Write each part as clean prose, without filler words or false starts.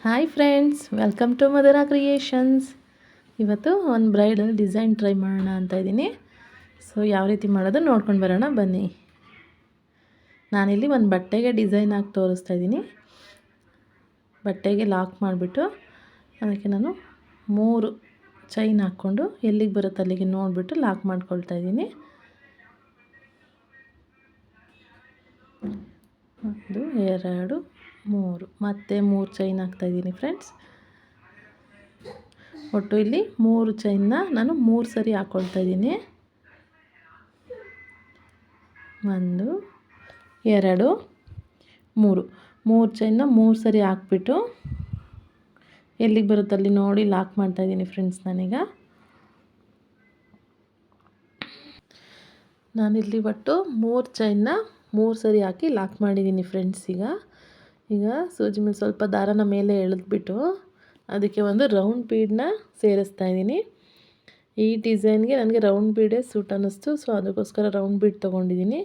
Hi friends, welcome to Madara creations. ಇವತ್ತು ಒಂದು bridal design try ಮಾಡೋಣ ಅಂತ ಇದ್ದೀನಿ. ಸೊ ಯಾವ ರೀತಿ ಮಾಡೋದು ನೋಡ್ಕೊಂಡು ಬರೋಣ ಬನ್ನಿ. ನಾನಿಲ್ಲಿ ಒಂದು ಬಟ್ಟೆಗೆ ಡಿಸೈನ್ ಹಾಕಿ ತೋರಿಸ್ತಾ ಇದ್ದೀನಿ. ಬಟ್ಟೆಗೆ ಲಾಕ್ ಮಾಡಿಬಿಟ್ಟು ಅದಕ್ಕೆ ನಾನು 3 ಚೈನ್ ಹಾಕ್ಕೊಂಡು ಎಲ್ಲಿಗೆ ಬರುತ್ತೆ ಅಲ್ಲಿಗೆ ನೋಡಿಬಿಟ್ಟು ಲಾಕ್ ಮಾಡ್ಕೊಳ್ತಾ ಇದ್ದೀನಿ. 1 2 3 ಮತ್ತೆ 3 ಚೈನ್ ಹಾಕ್ತಾಯಿದ್ದೀನಿ ಫ್ರೆಂಡ್ಸ್. ಒಟ್ಟು ಇಲ್ಲಿ 3 ಚೈನ್ನ ನಾನು 3 ಸರಿ ಹಾಕ್ಕೊಳ್ತಾ ಇದ್ದೀನಿ. 1 2 3 ಚೈನ್ನ 3 ಸರಿ ಹಾಕ್ಬಿಟ್ಟು ಎಲ್ಲಿಗೆ ಬರುತ್ತೆ ಅಲ್ಲಿ ನೋಡಿ ಲಾಕ್ ಮಾಡ್ತಾಯಿದ್ದೀನಿ ಫ್ರೆಂಡ್ಸ್. ನಾನಿಲ್ಲಿ ಒಟ್ಟು 3 ಚೈನ್ನ 3 ಸರಿ ಹಾಕಿ ಲಾಕ್ ಮಾಡಿದ್ದೀನಿ ಫ್ರೆಂಡ್ಸ್. ಈಗ ಸೂಜಿ ಮೇಲೆ ಸ್ವಲ್ಪ ದಾರನ ಮೇಲೆ ಎಳೆದ್ಬಿಟ್ಟು ಅದಕ್ಕೆ ಒಂದು ರೌಂಡ್ ಬೀಡನ್ನ ಸೇರಿಸ್ತಾ ಇದ್ದೀನಿ. ಈ ಡಿಸೈನ್ಗೆ ನನಗೆ ರೌಂಡ್ ಬೀಡೇ ಸೂಟ್ ಅನ್ನಿಸ್ತು. ಸೊ ಅದಕ್ಕೋಸ್ಕರ ರೌಂಡ್ ಬೀಡ್ ತೊಗೊಂಡಿದ್ದೀನಿ.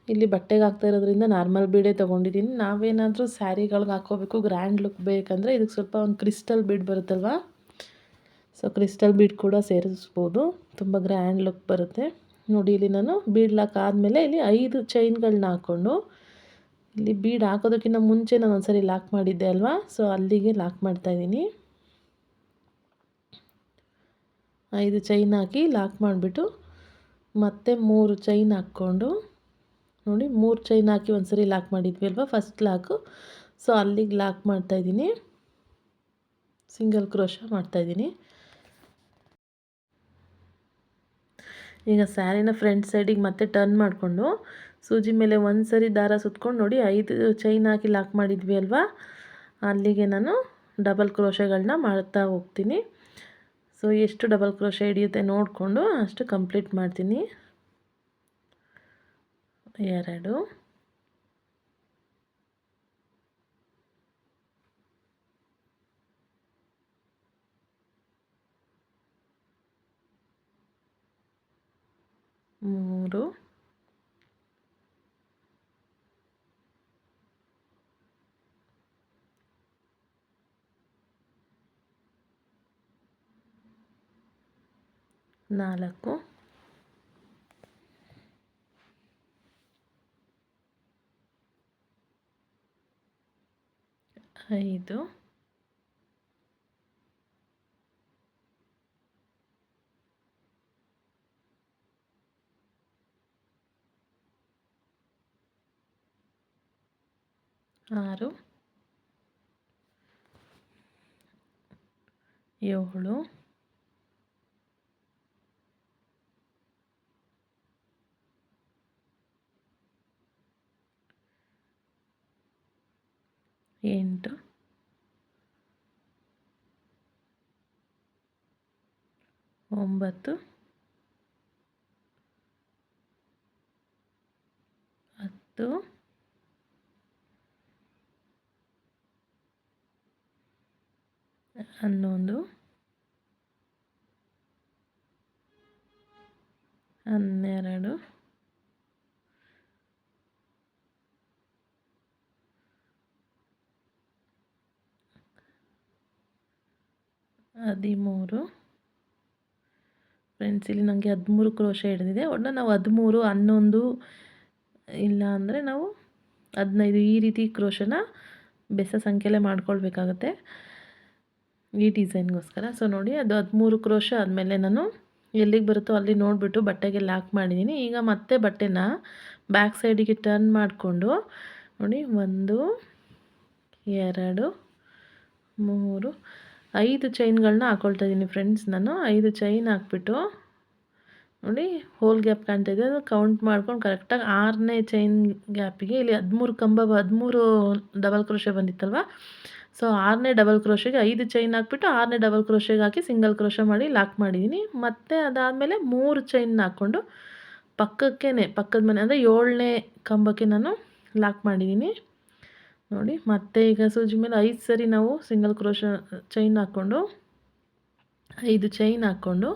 ಇಲ್ಲಿ ಬಟ್ಟೆಗೆ ಹಾಕ್ತಾ ಇರೋದ್ರಿಂದ ನಾರ್ಮಲ್ ಬೀಡೇ ತೊಗೊಂಡಿದ್ದೀನಿ. ನಾವೇನಾದರೂ ಸ್ಯಾರಿಗಳ್ಗೆ ಹಾಕ್ಕೋಬೇಕು, ಗ್ರ್ಯಾಂಡ್ ಲುಕ್ ಬೇಕಂದರೆ ಇದಕ್ಕೆ ಸ್ವಲ್ಪ ಒಂದು ಕ್ರಿಸ್ಟಲ್ ಬೀಡ್ ಬರುತ್ತಲ್ವ, ಸೊ ಕ್ರಿಸ್ಟಲ್ ಬೀಡ್ ಕೂಡ ಸೇರಿಸ್ಬೋದು, ತುಂಬ ಗ್ರ್ಯಾಂಡ್ ಲುಕ್ ಬರುತ್ತೆ. ನೋಡಿ ಇಲ್ಲಿ ನಾನು ಬೀಡ್ ಲಾಕ್ ಆದಮೇಲೆ ಇಲ್ಲಿ 5 ಚೈನ್ಗಳನ್ನ ಹಾಕ್ಕೊಂಡು ಇಲ್ಲಿ ಬೀಡ್ ಹಾಕೋದಕ್ಕಿಂತ ಮುಂಚೆ ನಾನು ಒಂದ್ಸರಿ ಲಾಕ್ ಮಾಡಿದ್ದೆ ಅಲ್ವಾ, ಸೊ ಅಲ್ಲಿಗೆ ಲಾಕ್ ಮಾಡ್ತಾಯಿದ್ದೀನಿ. 5 ಚೈನ್ ಹಾಕಿ ಲಾಕ್ ಮಾಡಿಬಿಟ್ಟು ಮತ್ತೆ 3 ಚೈನ್ ಹಾಕ್ಕೊಂಡು ನೋಡಿ 3 ಚೈನ್ ಹಾಕಿ ಒಂದ್ಸರಿ ಲಾಕ್ ಮಾಡಿದ್ವಿ ಅಲ್ವಾ ಫಸ್ಟ್ ಲಾಕು, ಸೊ ಅಲ್ಲಿಗೆ ಲಾಕ್ ಮಾಡ್ತಾಯಿದ್ದೀನಿ. ಸಿಂಗಲ್ ಕ್ರೋಶ ಮಾಡ್ತಾಯಿದ್ದೀನಿ. ಈಗ ಸ್ಯಾರಿನ ಫ್ರಂಟ್ ಸೈಡಿಗೆ ಮತ್ತೆ ಟರ್ನ್ ಮಾಡಿಕೊಂಡು ಸೂಜಿ ಮೇಲೆ ಒಂದು ಸರಿ ದಾರ ಸುತ್ಕೊಂಡು ನೋಡಿ 5 ಚೈನ್ ಹಾಕಿ ಲಾಕ್ ಮಾಡಿದ್ವಿ ಅಲ್ವಾ, ಅಲ್ಲಿಗೆ ನಾನು ಡಬಲ್ ಕ್ರೋಶೆಗಳನ್ನ ಮಾಡ್ತಾ ಹೋಗ್ತೀನಿ. ಸೊ ಎಷ್ಟು ಡಬಲ್ ಕ್ರೋಶೆ ಹಿಡಿಯುತ್ತೆ ನೋಡಿಕೊಂಡು ಅಷ್ಟು ಕಂಪ್ಲೀಟ್ ಮಾಡ್ತೀನಿ. 2 3 4 5 6 7 8 9 10 11 12 13 ಫ್ರೆಂಡ್ಸ್. ಇಲ್ಲಿ ನನಗೆ 13 ಕ್ರೋಶೆ ಹಿಡಿದಿದೆ. ಒಟ್ಟು ನಾವು 13 11 ಇಲ್ಲ ಅಂದರೆ ನಾವು 15 ಈ ರೀತಿ ಕ್ರೋಶನ ಬೆಸ ಸಂಖ್ಯೆಲೆ ಮಾಡ್ಕೊಳ್ಬೇಕಾಗತ್ತೆ ಈ ಡಿಸೈನ್ಗೋಸ್ಕರ. ಸೊ ನೋಡಿ ಅದು 13 ಕ್ರೋಶ ಆದಮೇಲೆ ನಾನು ಎಲ್ಲಿಗೆ ಬರುತ್ತೋ ಅಲ್ಲಿ ನೋಡಿಬಿಟ್ಟು ಬಟ್ಟೆಗೆ ಲಾಕ್ ಮಾಡಿದ್ದೀನಿ. ಈಗ ಮತ್ತೆ ಬಟ್ಟೆನ ಬ್ಯಾಕ್ ಸೈಡಿಗೆ ಟರ್ನ್ ಮಾಡಿಕೊಂಡು ನೋಡಿ 1 2 3 5 ಚೈನ್ಗಳನ್ನ ಹಾಕ್ಕೊಳ್ತಾ ಇದ್ದೀನಿ ಫ್ರೆಂಡ್ಸ್. ನಾನು 5 ಚೈನ್ ಹಾಕ್ಬಿಟ್ಟು ನೋಡಿ ಹೋಲ್ ಗ್ಯಾಪ್ ಕಾಣ್ತಾ ಇದೆ, ಅದು ಕೌಂಟ್ ಮಾಡ್ಕೊಂಡು ಕರೆಕ್ಟಾಗಿ 6ನೇ ಚೈನ್ ಗ್ಯಾಪಿಗೆ ಇಲ್ಲಿ 13 ಡಬಲ್ ಕ್ರೋಶೆ ಬಂದಿತ್ತಲ್ವ, ಸೊ 6ನೇ ಡಬಲ್ ಕ್ರೋಶೆಗೆ 5 ಚೈನ್ ಹಾಕ್ಬಿಟ್ಟು 6ನೇ ಡಬಲ್ ಕ್ರೋಶೆಗೆ ಹಾಕಿ ಸಿಂಗಲ್ ಕ್ರೋಶೆ ಮಾಡಿ ಲಾಕ್ ಮಾಡಿದ್ದೀನಿ. ಮತ್ತು ಅದಾದಮೇಲೆ 3 ಚೈನ್ ಹಾಕ್ಕೊಂಡು ಪಕ್ಕದ ಮನೆ ಅಂದರೆ 7ನೇ ಕಂಬಕ್ಕೆ ನಾನು ಲಾಕ್ ಮಾಡಿದ್ದೀನಿ. ನೋಡಿ ಮತ್ತೆ ಈಗ ಸೂಜಿ ಮೇಲೆ 5 ಸರಿ ನಾವು ಸಿಂಗಲ್ ಕ್ರೋಶ ಚೈನ್ ಹಾಕ್ಕೊಂಡು 5 ಚೈನ್ ಹಾಕ್ಕೊಂಡು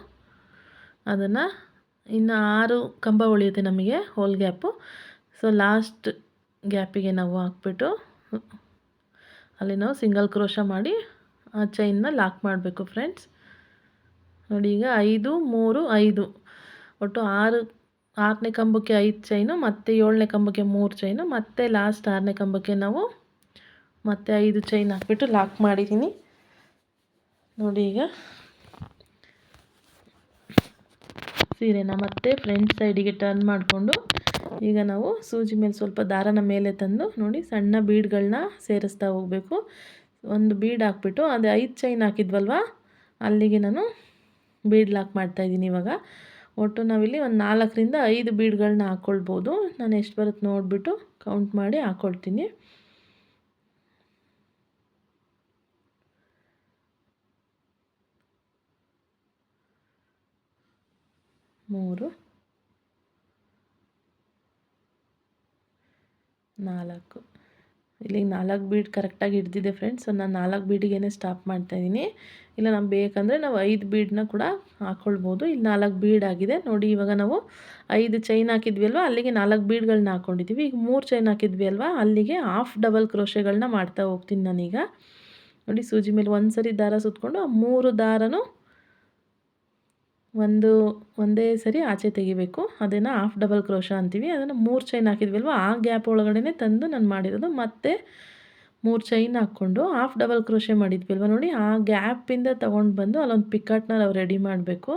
ಅದನ್ನು ಇನ್ನು 6 ಕಂಬ ಉಳಿಯುತ್ತೆ ನಮಗೆ ಹೋಲ್ ಗ್ಯಾಪು. ಸೊ ಲಾಸ್ಟ್ ಗ್ಯಾಪಿಗೆ ನಾವು ಹಾಕ್ಬಿಟ್ಟು ಅಲ್ಲಿ ನಾವು ಸಿಂಗಲ್ ಕ್ರೋಶ ಮಾಡಿ ಆ ಚೈನ್ನ ಲಾಕ್ ಮಾಡಬೇಕು ಫ್ರೆಂಡ್ಸ್. ನೋಡಿ ಈಗ 5 3 5 ಒಟ್ಟು 6ನೇ ಕಂಬಕ್ಕೆ 5 ಚೈನು, ಮತ್ತು 7ನೇ ಕಂಬಕ್ಕೆ 3 ಚೈನು, ಮತ್ತು ಲಾಸ್ಟ್ 6ನೇ ಕಂಬಕ್ಕೆ ನಾವು ಮತ್ತೆ 5 ಚೈನ್ ಹಾಕ್ಬಿಟ್ಟು ಲಾಕ್ ಮಾಡಿದ್ದೀನಿ. ನೋಡಿ ಈಗ ಸೀರೆನ ಮತ್ತೆ ಫ್ರಂಟ್ ಸೈಡಿಗೆ ಟರ್ನ್ ಮಾಡಿಕೊಂಡು ಈಗ ನಾವು ಸೂಜಿ ಮೇಲೆ ಸ್ವಲ್ಪ ದಾರನ ಮೇಲೆ ತಂದು ನೋಡಿ ಸಣ್ಣ ಬೀಡ್ಗಳನ್ನ ಸೇರಿಸ್ತಾ ಹೋಗಬೇಕು. ಒಂದು ಬೀಡ್ ಹಾಕ್ಬಿಟ್ಟು ಅದು 5 ಚೈನ್ ಹಾಕಿದ್ವಲ್ವ ಅಲ್ಲಿಗೆ ನಾನು ಬೀಡ್ ಲಾಕ್ ಮಾಡ್ತಾಯಿದ್ದೀನಿ. ಇವಾಗ ಒಟ್ಟು ನಾವಿಲ್ಲಿ ಒಂದು 4ರಿಂದ 5 ಬೀಡ್ಗಳನ್ನ ಹಾಕ್ಕೊಳ್ಬೋದು. ನಾನು ಎಷ್ಟು ಬರುತ್ತೆ ನೋಡಿಬಿಟ್ಟು ಕೌಂಟ್ ಮಾಡಿ ಹಾಕ್ಕೊಳ್ತೀನಿ. 3 4 ಇಲ್ಲಿ 4 ಬೀಡ್ ಕರೆಕ್ಟಾಗಿ ಹಿಡ್ದಿದೆ ಫ್ರೆಂಡ್ಸ್. ನಾನು 4 ಬೀಡಿಗೆ ಸ್ಟಾಪ್ ಮಾಡ್ತಾಯಿದ್ದೀನಿ. ಇಲ್ಲ ನಾವು ಬೇಕಂದರೆ ನಾವು 5 ಬೀಡನ್ನ ಕೂಡ ಹಾಕ್ಕೊಳ್ಬೋದು. ಇಲ್ಲಿ 4 ಬೀಡ್ ಆಗಿದೆ ನೋಡಿ. ಇವಾಗ ನಾವು 5 ಚೈನ್ ಹಾಕಿದ್ವಿ ಅಲ್ವಾ, ಅಲ್ಲಿಗೆ 4 ಬೀಡ್ಗಳನ್ನ ಹಾಕ್ಕೊಂಡಿದ್ದೀವಿ. ಈಗ 3 ಚೈನ್ ಹಾಕಿದ್ವಿ ಅಲ್ವಾ, ಅಲ್ಲಿಗೆ ಹಾಫ್ ಡಬಲ್ ಕ್ರೋಶೆಗಳನ್ನ ಮಾಡ್ತಾ ಹೋಗ್ತೀನಿ ನಾನೀಗ. ನೋಡಿ ಸೂಜಿ ಮೇಲೆ ಒಂದು ಸರಿ ದಾರ ಸುತ್ತಕೊಂಡು ಆ 3 ದಾರನೂ ಒಂದೇ ಸರಿ ಆಚೆ ತೆಗಿಬೇಕು. ಅದನ್ನು ಹಾಫ್ ಡಬಲ್ ಕ್ರೋಶ ಅಂತೀವಿ. ಅದನ್ನು 3 ಚೈನ್ ಹಾಕಿದ್ವಲ್ವ ಆ ಗ್ಯಾಪ್ ಒಳಗಡೆ ತಂದು ನಾನು ಮಾಡಿರೋದು. ಮತ್ತೆ 3 ಚೈನ್ ಹಾಕ್ಕೊಂಡು ಹಾಫ್ ಡಬಲ್ ಕ್ರೋಶೆ ಮಾಡಿದ್ವಲ್ವ ನೋಡಿ, ಆ ಗ್ಯಾಪಿಂದ ತೊಗೊಂಡು ಬಂದು ಅಲ್ಲೊಂದು ಪಿಕಾಟ್ನ ನಾವು ರೆಡಿ ಮಾಡಬೇಕು.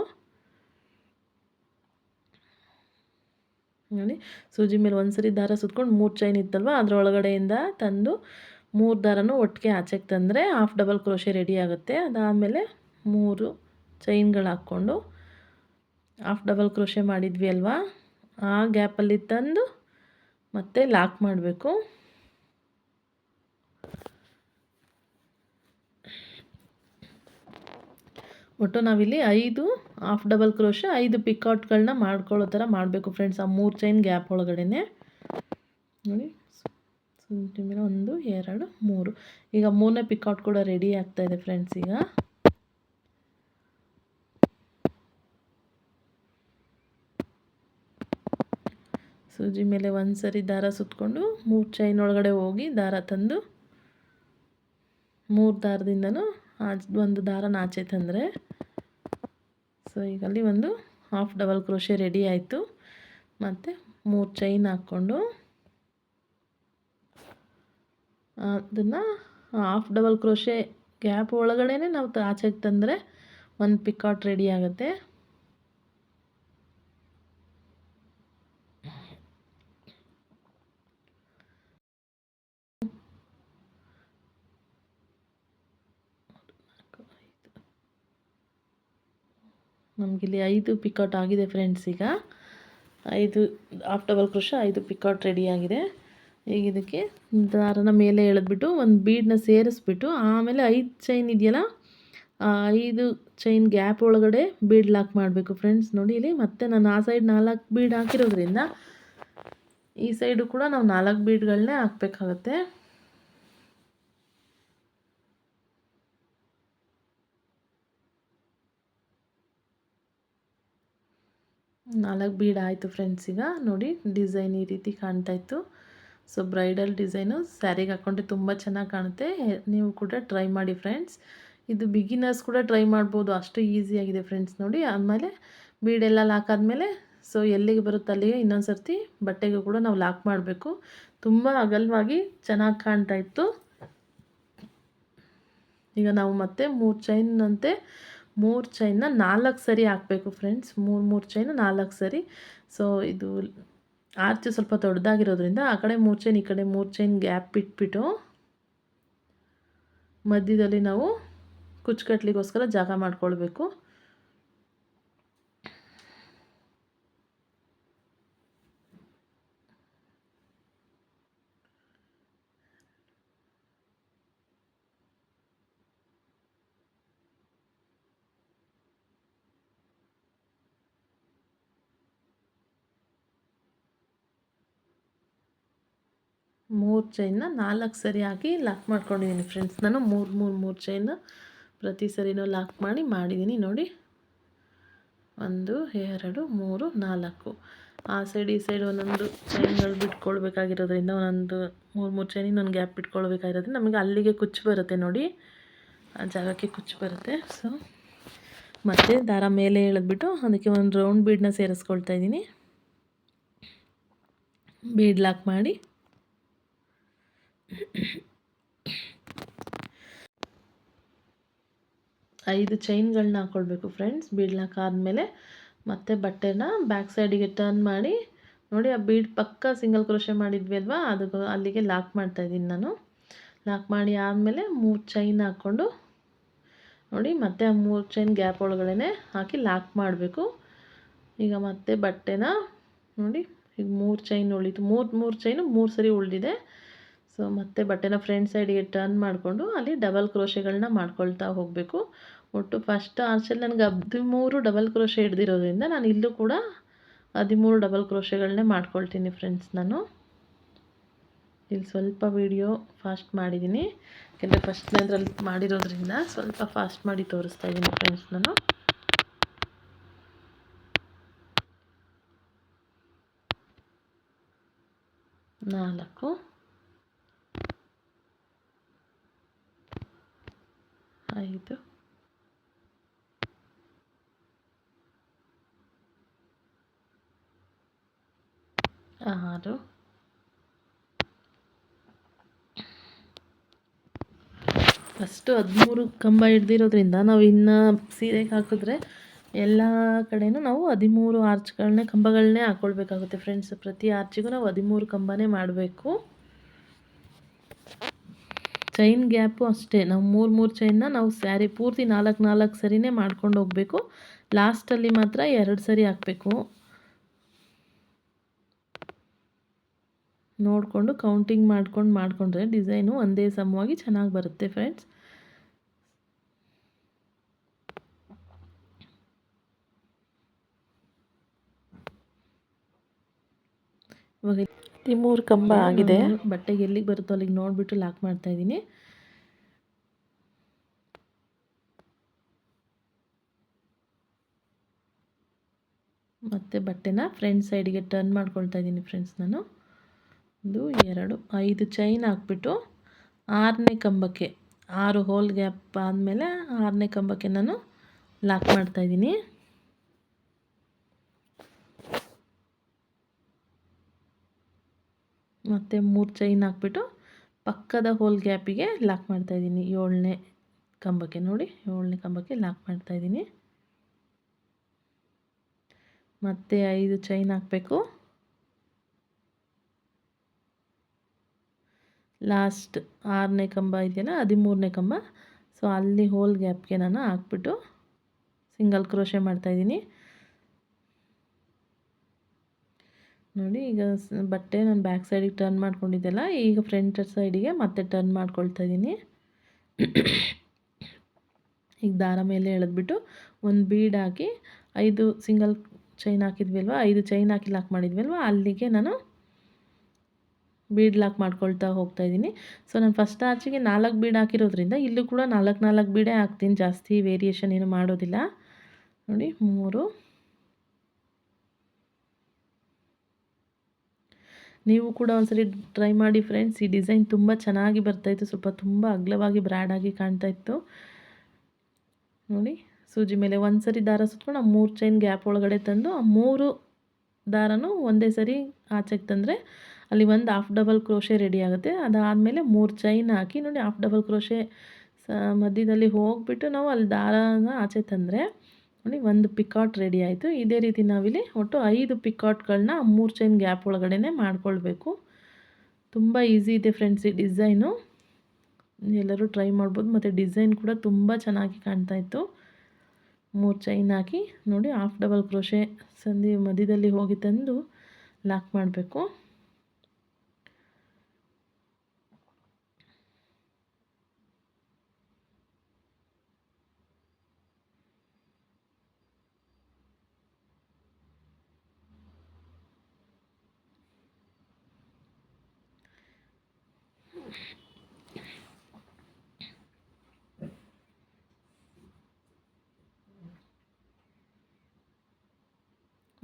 ನೋಡಿ ಸೂಜಿ ಮೇಲೆ ಒಂದು ಸರಿ ದಾರ ಸುತ್ಕೊಂಡು 3 ಚೈನ್ ಇತ್ತಲ್ವ ಅದರೊಳಗಡೆಯಿಂದ ತಂದು 3 ದಾರನೂ ಒಟ್ಟಿಗೆ ಆಚೆಗೆ ತಂದರೆ ಹಾಫ್ ಡಬಲ್ ಕ್ರೋಶೆ ರೆಡಿ ಆಗುತ್ತೆ. ಅದಾದಮೇಲೆ 3 ಚೈನ್ಗಳು ಹಾಕ್ಕೊಂಡು ಹಾಫ್ ಡಬಲ್ ಕ್ರೋಶೆ ಮಾಡಿದ್ವಿ ಅಲ್ವಾ, ಆ ಗ್ಯಾಪಲ್ಲಿ ತಂದು ಮತ್ತೆ ಲಾಕ್ ಮಾಡಬೇಕು. ಒಟ್ಟು ನಾವಿಲ್ಲಿ 5 ಹಾಫ್ ಡಬಲ್ ಕ್ರೋಶೆ 5 ಪಿಕೌಟ್ಗಳನ್ನ ಮಾಡ್ಕೊಳ್ಳೋ ಥರ ಮಾಡಬೇಕು ಫ್ರೆಂಡ್ಸ್. ಆ 3 ಚೈನ್ ಗ್ಯಾಪ್ ಒಳಗಡೆ ನೋಡಿ 1 2 3. ಈಗ 3ನೇ ಪಿಕೌಟ್ ಕೂಡ ರೆಡಿ ಆಗ್ತಾಯಿದೆ ಫ್ರೆಂಡ್ಸ್. ಈಗ ಸೂಜಿ ಮೇಲೆ ಒಂದು ಸರಿ ದಾರ ಸುತ್ತಕೊಂಡು 3 ಚೈನ್ ಒಳಗಡೆ ಹೋಗಿ ದಾರ ತಂದು 3 ದಾರದಿಂದನೂ ಒಂದು ದಾರನ ಆಚೆ ತಂದರೆ ಸೊ ಈಗ ಅಲ್ಲಿ ಒಂದು ಹಾಫ್ ಡಬಲ್ ಕ್ರೋಶೆ ರೆಡಿ ಆಯಿತು. ಮತ್ತು 3 ಚೈನ್ ಹಾಕ್ಕೊಂಡು ಅದನ್ನು ಹಾಫ್ ಡಬಲ್ ಕ್ರೋಶೆ ಗ್ಯಾಪ್ ಒಳಗಡೆ ನಾವು ಆಚೆಗೆ ತಂದರೆ ಒಂದು ಪಿಕಾಟ್ ರೆಡಿ ಆಗುತ್ತೆ. ನಮಗಿಲ್ಲಿ 5 ಪಿಕೌಟ್ ಆಗಿದೆ ಫ್ರೆಂಡ್ಸ್. ಈಗ 5 half double crochet 5 picot ready ಆಗಿದೆ. ಈಗ ಇದಕ್ಕೆ ದಾರನ ಮೇಲೆ ಎಳೆದ್ಬಿಟ್ಟು ಒಂದು ಬೀಡನ್ನ ಸೇರಿಸ್ಬಿಟ್ಟು ಆಮೇಲೆ 5 ಚೈನ್ ಇದೆಯಲ್ಲ ಆ 5 ಚೈನ್ ಗ್ಯಾಪ್ ಒಳಗಡೆ ಬೀಡ್ ಲಾಕ್ ಮಾಡಬೇಕು ಫ್ರೆಂಡ್ಸ್. ನೋಡಿ ಇಲ್ಲಿ ಮತ್ತೆ ನಾನು ಆ ಸೈಡ್ 4 ಬೀಡ್ ಹಾಕಿರೋದ್ರಿಂದ ಈ ಸೈಡು ಕೂಡ ನಾವು 4 ಬೀಡ್ಗಳನ್ನೇ ಹಾಕಬೇಕಾಗತ್ತೆ. 4 ಬೀಡ್ ಆಯಿತು ಫ್ರೆಂಡ್ಸ್. ಈಗ ನೋಡಿ ಡಿಸೈನ್ ಈ ರೀತಿ ಕಾಣ್ತಾಯಿತ್ತು. ಸೊ ಬ್ರೈಡಲ್ ಡಿಸೈನು ಸ್ಯಾರಿಗೆ ಹಾಕ್ಕೊಂಡ್ರೆ ತುಂಬ ಚೆನ್ನಾಗಿ ಕಾಣುತ್ತೆ. ನೀವು ಕೂಡ ಟ್ರೈ ಮಾಡಿ ಫ್ರೆಂಡ್ಸ್. ಇದು ಬಿಗಿನರ್ಸ್ ಕೂಡ ಟ್ರೈ ಮಾಡ್ಬೋದು, ಅಷ್ಟು ಈಸಿಯಾಗಿದೆ ಫ್ರೆಂಡ್ಸ್. ನೋಡಿ ಆಮೇಲೆ ಬೀಡೆಲ್ಲ ಲಾಕ್ ಆದಮೇಲೆ ಸೊ ಎಲ್ಲಿಗೆ ಬರುತ್ತೆ ಅಲ್ಲಿಗೆ ಇನ್ನೊಂದು ಸರ್ತಿ ಬಟ್ಟೆಗೂ ಕೂಡ ನಾವು ಲಾಕ್ ಮಾಡಬೇಕು. ತುಂಬ ಅಗಲವಾಗಿ ಚೆನ್ನಾಗಿ ಕಾಣ್ತಾಯಿತ್ತು. ಈಗ ನಾವು ಮತ್ತೆ 3 ಚೈನ್ನಂತೆ 3 ಚೈನ್ನ 4 ಸರಿ ಹಾಕಬೇಕು ಫ್ರೆಂಡ್ಸ್. 3 ಚೈನು 4 ಸರಿ. ಸೊ ಇದು ಆರ್ಚ್ ಸ್ವಲ್ಪ ದೊಡ್ಡದಾಗಿರೋದ್ರಿಂದ ಆ ಕಡೆ 3 ಚೈನ್ ಈ ಕಡೆ 3 ಚೈನ್ ಗ್ಯಾಪ್ ಬಿಟ್ಬಿಟ್ಟು ಮಧ್ಯದಲ್ಲಿ ನಾವು ಕುಚ್ಚುಕಟ್ಲಿಗೋಸ್ಕರ ಜಾಗ ಮಾಡ್ಕೊಳ್ಬೇಕು. ಮೂರು ಚೈನ್ನ 4 ಸರಿ ಹಾಕಿ ಲಾಕ್ ಮಾಡ್ಕೊಂಡಿದ್ದೀನಿ ಫ್ರೆಂಡ್ಸ್. ನಾನು 3 ಚೈನ್ನ ಪ್ರತಿ ಸರಿನೂ ಲಾಕ್ ಮಾಡಿದ್ದೀನಿ ನೋಡಿ. 1 2 3 4. ಆ ಸೈಡ್ ಈ ಸೈಡ್ ಒಂದೊಂದು ಚೈನ್ಗಳು ಬಿಟ್ಕೊಳ್ಬೇಕಾಗಿರೋದ್ರಿಂದ ಒಂದೊಂದು 3 ಚೈನಿಗೆ ಒಂದು ಗ್ಯಾಪ್ ಬಿಟ್ಕೊಳ್ಬೇಕಾಗಿರೋದ್ರಿಂದ ನಮಗೆ ಅಲ್ಲಿಗೆ ಕುಚ್ಚು ಬರುತ್ತೆ ನೋಡಿ, ಆ ಜಾಗಕ್ಕೆ ಕುಚ್ಚು ಬರುತ್ತೆ. ಸೊ ಮತ್ತು ದಾರ ಮೇಲೆ ಎಳೆದ್ಬಿಟ್ಟು ಅದಕ್ಕೆ ಒಂದು ರೌಂಡ್ ಬೀಡನ್ನ ಸೇರಿಸ್ಕೊಳ್ತಾ ಇದ್ದೀನಿ. ಬೀಡ್ ಲಾಕ್ ಮಾಡಿ ಐದು ಚೈನ್ಗಳನ್ನ ಹಾಕ್ಕೊಳ್ಬೇಕು ಫ್ರೆಂಡ್ಸ್. ಬೀಡ್ ಲಾಕ್ ಆದಮೇಲೆ ಮತ್ತೆ ಬಟ್ಟೆನ ಬ್ಯಾಕ್ ಸೈಡಿಗೆ ಟರ್ನ್ ಮಾಡಿ ನೋಡಿ, ಆ ಬೀಡ್ ಪಕ್ಕ ಸಿಂಗಲ್ ಕ್ರೋಶೆ ಮಾಡಿದ್ವಿ ಅಲ್ವಾ, ಅದು ಅಲ್ಲಿಗೆ ಲಾಕ್ ಮಾಡ್ತಾಯಿದ್ದೀನಿ ನಾನು. ಲಾಕ್ ಮಾಡಿ ಆದಮೇಲೆ 3 ಚೈನ್ ಹಾಕ್ಕೊಂಡು ನೋಡಿ, ಮತ್ತೆ ಆ 3 ಚೈನ್ ಗ್ಯಾಪ್ ಒಳಗಡೆ ಹಾಕಿ ಲಾಕ್ ಮಾಡಬೇಕು. ಈಗ ಮತ್ತೆ ಬಟ್ಟೆನ ನೋಡಿ, ಈಗ 3 ಚೈನ್ ಉಳಿತು, 3 ಚೈನು 3 ಸರಿ ಉಳಿದಿದೆ. ಸೊ ಮತ್ತೆ ಬಟ್ಟೆನ ಫ್ರಂಟ್ ಸೈಡಿಗೆ ಟರ್ನ್ ಮಾಡಿಕೊಂಡು ಅಲ್ಲಿ ಡಬಲ್ ಕ್ರೋಶೆಗಳನ್ನ ಮಾಡ್ಕೊಳ್ತಾ ಹೋಗಬೇಕು. ಒಟ್ಟು ಫಸ್ಟ್ ಆರ್ಚಲ್ಲಿ ನನಗೆ 13 ಡಬಲ್ ಕ್ರೋಶೆ ಹಿಡ್ದಿರೋದ್ರಿಂದ ನಾನು ಇಲ್ಲೂ ಕೂಡ 13 ಡಬಲ್ ಕ್ರೋಶೆಗಳನ್ನೇ ಮಾಡ್ಕೊಳ್ತೀನಿ ಫ್ರೆಂಡ್ಸ್. ನಾನು ಇಲ್ಲಿ ಸ್ವಲ್ಪ ವಿಡಿಯೋ ಫಾಸ್ಟ್ ಮಾಡಿದ್ದೀನಿ, ಯಾಕೆಂದರೆ ಫಸ್ಟ್ನೇದ್ರಲ್ಲಿ ಮಾಡಿರೋದ್ರಿಂದ ಸ್ವಲ್ಪ ಫಾಸ್ಟ್ ಮಾಡಿ ತೋರಿಸ್ತಾ ಇದ್ದೀನಿ ಫ್ರೆಂಡ್ಸ್. ನಾನು 4 5 6 ಫಸ್ಟು 13 ಕಂಬ ಹಿಡ್ದಿರೋದ್ರಿಂದ ನಾವು ಇನ್ನು ಸೀರೆಗೆ ಹಾಕಿದ್ರೆ ಎಲ್ಲ ಕಡೆಯೂ ನಾವು 13 ಆರ್ಚ್ಗಳನ್ನೇ ಕಂಬಗಳನ್ನೇ ಹಾಕ್ಕೊಳ್ಬೇಕಾಗುತ್ತೆ ಫ್ರೆಂಡ್ಸ್. ಪ್ರತಿ ಆರ್ಚಿಗೂ ನಾವು 13 ಕಂಬನೇ ಮಾಡಬೇಕು. ಚೈನ್ ಗ್ಯಾಪು ಅಷ್ಟೇ, ನಾವು 3 ಚೈನ್ನ ನಾವು ಸ್ಯಾರಿ ಪೂರ್ತಿ 4 ಸರಿನೇ ಮಾಡ್ಕೊಂಡು ಹೋಗಬೇಕು. ಲಾಸ್ಟಲ್ಲಿ ಮಾತ್ರ 2 ಸರಿ ಹಾಕಬೇಕು. ನೋಡಿಕೊಂಡು ಕೌಂಟಿಂಗ್ ಮಾಡಿಕೊಂಡ್ರೆ ಡಿಸೈನು ಒಂದೇ ಸಮವಾಗಿ ಚೆನ್ನಾಗಿ ಬರುತ್ತೆ ಫ್ರೆಂಡ್ಸ್. ಇವಾಗ 13 ಕಂಬ ಆಗಿದೆ. ಬಟ್ಟೆಗೆ ಎಲ್ಲಿಗೆ ಬರುತ್ತೋ ಅಲ್ಲಿಗೆ ನೋಡಿಬಿಟ್ಟು ಲಾಕ್ ಮಾಡ್ತಾಯಿದ್ದೀನಿ. ಮತ್ತು ಬಟ್ಟೆನ ಫ್ರಂಟ್ ಸೈಡಿಗೆ ಟರ್ನ್ ಮಾಡ್ಕೊಳ್ತಾ ಇದ್ದೀನಿ ಫ್ರೆಂಡ್ಸ್. ನಾನು 1 2 5 ಚೈನ್ ಹಾಕ್ಬಿಟ್ಟು 6ನೇ ಕಂಬಕ್ಕೆ 6 ಹೋಲ್ ಗ್ಯಾಪ್ ಆದಮೇಲೆ 6ನೇ ಕಂಬಕ್ಕೆ ನಾನು ಲಾಕ್ ಮಾಡ್ತಾಯಿದ್ದೀನಿ. ಮತ್ತು 3 ಚೈನ್ ಹಾಕ್ಬಿಟ್ಟು ಪಕ್ಕದ ಹೋಲ್ ಗ್ಯಾಪಿಗೆ ಲಾಕ್ ಮಾಡ್ತಾಯಿದ್ದೀನಿ. 7ನೇ ಕಂಬಕ್ಕೆ ನೋಡಿ, 7ನೇ ಕಂಬಕ್ಕೆ ಲಾಕ್ ಮಾಡ್ತಾಯಿದ್ದೀನಿ. ಮತ್ತು 5 ಚೈನ್ ಹಾಕಬೇಕು. ಲಾಸ್ಟ್ 6ನೇ ಕಂಬ ಇದೆಯಲ್ಲ, 13ನೇ ಕಂಬ, ಸೊ ಅಲ್ಲಿ ಹೋಲ್ ಗ್ಯಾಪ್ಗೆ ನಾನು ಹಾಕ್ಬಿಟ್ಟು ಸಿಂಗಲ್ ಕ್ರೋಶೆ ಮಾಡ್ತಾಯಿದ್ದೀನಿ ನೋಡಿ. ಈಗ ಬಟ್ಟೆ ನಾನು ಬ್ಯಾಕ್ ಸೈಡಿಗೆ ಟರ್ನ್ ಮಾಡ್ಕೊಂಡಿದ್ದೆಲ್ಲ, ಈಗ ಫ್ರಂಟ್ ಸೈಡಿಗೆ ಮತ್ತೆ ಟರ್ನ್ ಮಾಡ್ಕೊಳ್ತಾ ಇದ್ದೀನಿ. ಈಗ ದಾರ ಮೇಲೆ ಎಳೆದ್ಬಿಟ್ಟು ಒಂದು ಬೀಡ್ ಹಾಕಿ 5 ಸಿಂಗಲ್ ಚೈನ್ ಹಾಕಿದ್ವಿ ಅಲ್ವಾ, 5 ಚೈನ್ ಹಾಕಿ ಲಾಕ್ ಮಾಡಿದ್ವಿ ಅಲ್ವಾ, ಅಲ್ಲಿಗೆ ನಾನು ಬೀಡ್ ಲಾಕ್ ಮಾಡ್ಕೊಳ್ತಾ ಹೋಗ್ತಾಯಿದ್ದೀನಿ. ಸೊ ನಾನು ಫಸ್ಟ್ ಆರ್ಚಿಗೆ 4 ಬೀಡ್ ಹಾಕಿರೋದ್ರಿಂದ ಇಲ್ಲೂ ಕೂಡ 4 ಬೀಡೇ ಹಾಕ್ತೀನಿ, ಜಾಸ್ತಿ ವೇರಿಯೇಷನ್ ಏನು ಮಾಡೋದಿಲ್ಲ ನೋಡಿ. 3 ನೀವು ಕೂಡ ಒಂದ್ಸರಿ ಟ್ರೈ ಮಾಡಿ ಫ್ರೆಂಡ್ಸ್. ಈ ಡಿಸೈನ್ ತುಂಬ ಚೆನ್ನಾಗಿ ಬರ್ತಾಯಿತ್ತು, ಸ್ವಲ್ಪ ತುಂಬ ಅಗಲವಾಗಿ ಬ್ರ್ಯಾಡಾಗಿ ಕಾಣ್ತಾಯಿತ್ತು ನೋಡಿ. ಸೂಜಿ ಮೇಲೆ ಒಂದು ಸರಿ ದಾರ ಸುತ್ಕೊಂಡು ಆ 3 ಚೈನ್ ಗ್ಯಾಪ್ ಒಳಗಡೆ ತಂದು ಆ 3 ದಾರನೂ ಒಂದೇ ಸರಿ ಆಚೆಗೆ ತಂದರೆ ಅಲ್ಲಿ ಒಂದು ಹಾಫ್ ಡಬಲ್ ಕ್ರೋಶೆ ರೆಡಿ ಆಗುತ್ತೆ. ಅದಾದಮೇಲೆ 3 ಚೈನ್ ಹಾಕಿ ನೋಡಿ, ಹಾಫ್ ಡಬಲ್ ಕ್ರೋಶೆ ಮಧ್ಯದಲ್ಲಿ ಹೋಗಿಬಿಟ್ಟು ನಾವು ಅಲ್ಲಿ ದಾರನ ಆಚೆ ತಂದರೆ ನೋಡಿ ಒಂದು ಪಿಕಾಟ್ ರೆಡಿ ಆಯಿತು. ಇದೇ ರೀತಿ ನಾವಿಲ್ಲಿ ಒಟ್ಟು 5 ಪಿಕಾಟ್ಗಳನ್ನ 3 ಚೈನ್ ಗ್ಯಾಪ್ ಒಳಗಡೆ ಮಾಡ್ಕೊಳ್ಬೇಕು. ತುಂಬ ಈಸಿ ಇದೆ ಫ್ರೆಂಡ್ಸ್ ಈ ಡಿಸೈನು, ಎಲ್ಲರೂ ಟ್ರೈ ಮಾಡ್ಬೋದು. ಮತ್ತು ಡಿಸೈನ್ ಕೂಡ ತುಂಬ ಚೆನ್ನಾಗಿ ಕಾಣ್ತಾಯಿತ್ತು. 3 ಚೈನ್ ಹಾಕಿ ನೋಡಿ, ಹಾಫ್ ಡಬಲ್ ಕ್ರೋಶೆ ಸಂದಿ ಮಧ್ಯದಲ್ಲಿ ಹೋಗಿ ತಂದು ಲಾಕ್ ಮಾಡಬೇಕು.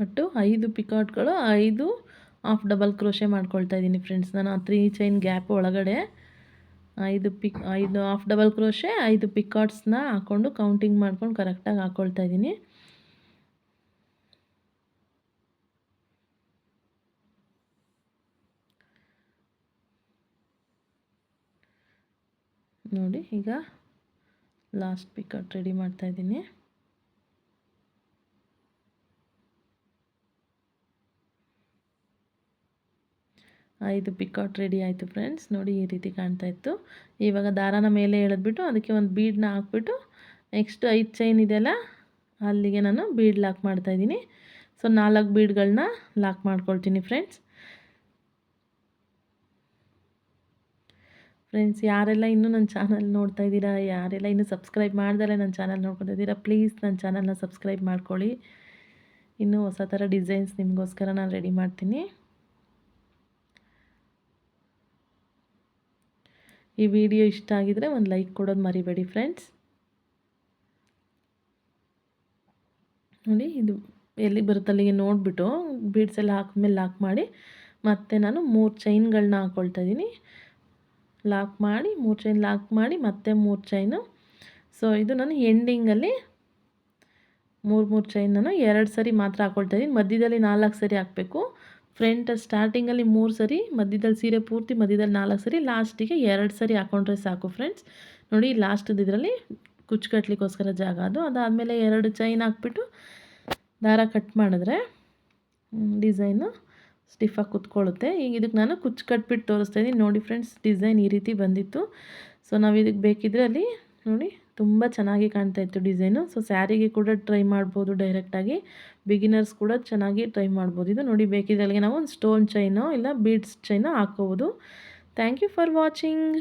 ಒಟ್ಟು 5 ಪಿಕಾಟ್ಗಳು 5 ಹಾಫ್ ಡಬಲ್ ಕ್ರೋಶೆ ಮಾಡ್ಕೊಳ್ತಾ ಇದ್ದೀನಿ ಫ್ರೆಂಡ್ಸ್. ನಾನು ಆ 3 ಚೈನ್ ಗ್ಯಾಪ್ ಒಳಗಡೆ 5 ಹಾಫ್ ಡಬಲ್ ಕ್ರೋಶೆ 5 ಪಿಕಾಟ್ಸ್ನ ಹಾಕ್ಕೊಂಡು ಕೌಂಟಿಂಗ್ ಮಾಡ್ಕೊಂಡು ಕರೆಕ್ಟಾಗಿ ಹಾಕ್ಕೊಳ್ತಾ ಇದ್ದೀನಿ. ನೋಡಿ ಈಗ ಲಾಸ್ಟ್ ಪಿಕಾಟ್ ರೆಡಿ ಮಾಡ್ತಾ ಇದ್ದೀನಿ. ಐದು ಪಿಕಾಟ್ ರೆಡಿ ಆಯಿತು ಫ್ರೆಂಡ್ಸ್. ನೋಡಿ ಈ ರೀತಿ ಕಾಣ್ತಾ ಇತ್ತು. ಇವಾಗ ದಾರಾನ ಮೇಲೆ ಎಳೆದ್ಬಿಟ್ಟು ಅದಕ್ಕೆ ಒಂದು ಬೀಡನ್ನ ಹಾಕ್ಬಿಟ್ಟು ನೆಕ್ಸ್ಟ್ 5 ಚೈನ್ ಇದೆಯಲ್ಲ ಅಲ್ಲಿಗೆ ನಾನು ಬೀಡ್ ಲಾಕ್ ಮಾಡ್ತಾಯಿದ್ದೀನಿ. ಸೊ 4 ಬೀಡ್ಗಳನ್ನ ಲಾಕ್ ಮಾಡ್ಕೊಳ್ತೀನಿ ಫ್ರೆಂಡ್ಸ್. ಯಾರೆಲ್ಲ ಇನ್ನೂ ನನ್ನ ಚಾನಲ್ ನೋಡ್ತಾ ಇದ್ದೀರಾ, ಯಾರೆಲ್ಲ ಇನ್ನೂ ಸಬ್ಸ್ಕ್ರೈಬ್ ಮಾಡ್ದಲೇ ನನ್ನ ಚಾನಲ್ ನೋಡ್ಕೊತಾ ಇದ್ದೀರಾ, ಪ್ಲೀಸ್ ನನ್ನ ಚಾನಲ್ನ ಸಬ್ಸ್ಕ್ರೈಬ್ ಮಾಡ್ಕೊಳ್ಳಿ. ಇನ್ನೂ ಹೊಸ ಥರ ಡಿಸೈನ್ಸ್ ನಿಮಗೋಸ್ಕರ ನಾನು ರೆಡಿ ಮಾಡ್ತೀನಿ. ಈ ವಿಡಿಯೋ ಇಷ್ಟ ಆಗಿದರೆ ಒಂದು ಲೈಕ್ ಕೊಡೋದು ಮರಿಬೇಡಿ ಫ್ರೆಂಡ್ಸ್. ನೋಡಿ ಇದು ಎಲ್ಲಿಗೆ ಬರುತ್ತೆ ಅಲ್ಲಿಗೆ ನೋಡಿಬಿಟ್ಟು ಬೀಡ್ಸ್ ಎಲ್ಲ ಹಾಕಿದ್ಮೇಲೆ ಲಾಕ್ ಮಾಡಿ ಮತ್ತೆ ನಾನು 3 ಚೈನ್ಗಳನ್ನ ಹಾಕ್ಕೊಳ್ತಾ ಇದ್ದೀನಿ. ಲಾಕ್ ಮಾಡಿ 3 ಚೈನ್ ಲಾಕ್ ಮಾಡಿ ಮತ್ತೆ 3 ಚೈನು. ಸೊ ಇದು ನಾನು ಎಂಡಿಂಗಲ್ಲಿ 3 ಚೈನ್ ನಾನು 2 ಸರಿ ಮಾತ್ರ ಹಾಕ್ಕೊಳ್ತಾ ಇದ್ದೀನಿ. ಮಧ್ಯದಲ್ಲಿ 4 ಸರಿ ಹಾಕಬೇಕು. ಫ್ರಂಟ್ ಸ್ಟಾರ್ಟಿಂಗಲ್ಲಿ 3 ಸರಿ, ಮಧ್ಯದಲ್ಲಿ ಸೀರೆ ಪೂರ್ತಿ ಮಧ್ಯದಲ್ಲಿ 4 ಸರಿ, ಲಾಸ್ಟಿಗೆ 2 ಸರಿ ಹಾಕ್ಕೊಂಡ್ರೆ ಸಾಕು ಫ್ರೆಂಡ್ಸ್. ನೋಡಿ ಲಾಸ್ಟದ್ದು ಇದರಲ್ಲಿ ಕುಚ್ಚು ಕಟ್ಟಲಿಕ್ಕೋಸ್ಕರ ಜಾಗ ಅದು. ಅದಾದಮೇಲೆ 2 ಚೈನ್ ಹಾಕ್ಬಿಟ್ಟು ದಾರ ಕಟ್ ಮಾಡಿದ್ರೆ ಡಿಸೈನು ಸ್ಟಿಫಾಗಿ ಕುತ್ಕೊಳ್ಳುತ್ತೆ. ಈಗ ಇದಕ್ಕೆ ನಾನು ಕುಚ್ಚು ಕಟ್ಬಿಟ್ಟು ತೋರಿಸ್ತಾ ಇದ್ದೀನಿ. ನೋಡಿ ಫ್ರೆಂಡ್ಸ್, ಡಿಸೈನ್ ಈ ರೀತಿ ಬಂದಿತ್ತು. ಸೊ ನಾವು ಇದಕ್ಕೆ ಬೇಕಿದ್ರೆ ಅಲ್ಲಿ ನೋಡಿ ತುಂಬ ಚೆನ್ನಾಗಿ ಕಾಣ್ತಾ ಇತ್ತು ಡಿಸೈನು. ಸೊ ಸ್ಯಾರಿಗೆ ಕೂಡ ಟ್ರೈ ಮಾಡ್ಬೋದು, ಡೈರೆಕ್ಟಾಗಿ ಬಿಗಿನರ್ಸ್ ಕೂಡ ಚೆನ್ನಾಗಿ ಟ್ರೈ ಮಾಡ್ಬೋದು. ಇದು ನೋಡಿ ಬೇಕಿದ್ರೆ ಅಲ್ಲಿಗೆ ನಾವು ಒಂದು ಸ್ಟೋನ್ ಚೈನೋ ಇಲ್ಲ ಬೀಡ್ಸ್ ಚೈನೋ ಹಾಕ್ಕೋಬೋದು. Thank you for watching.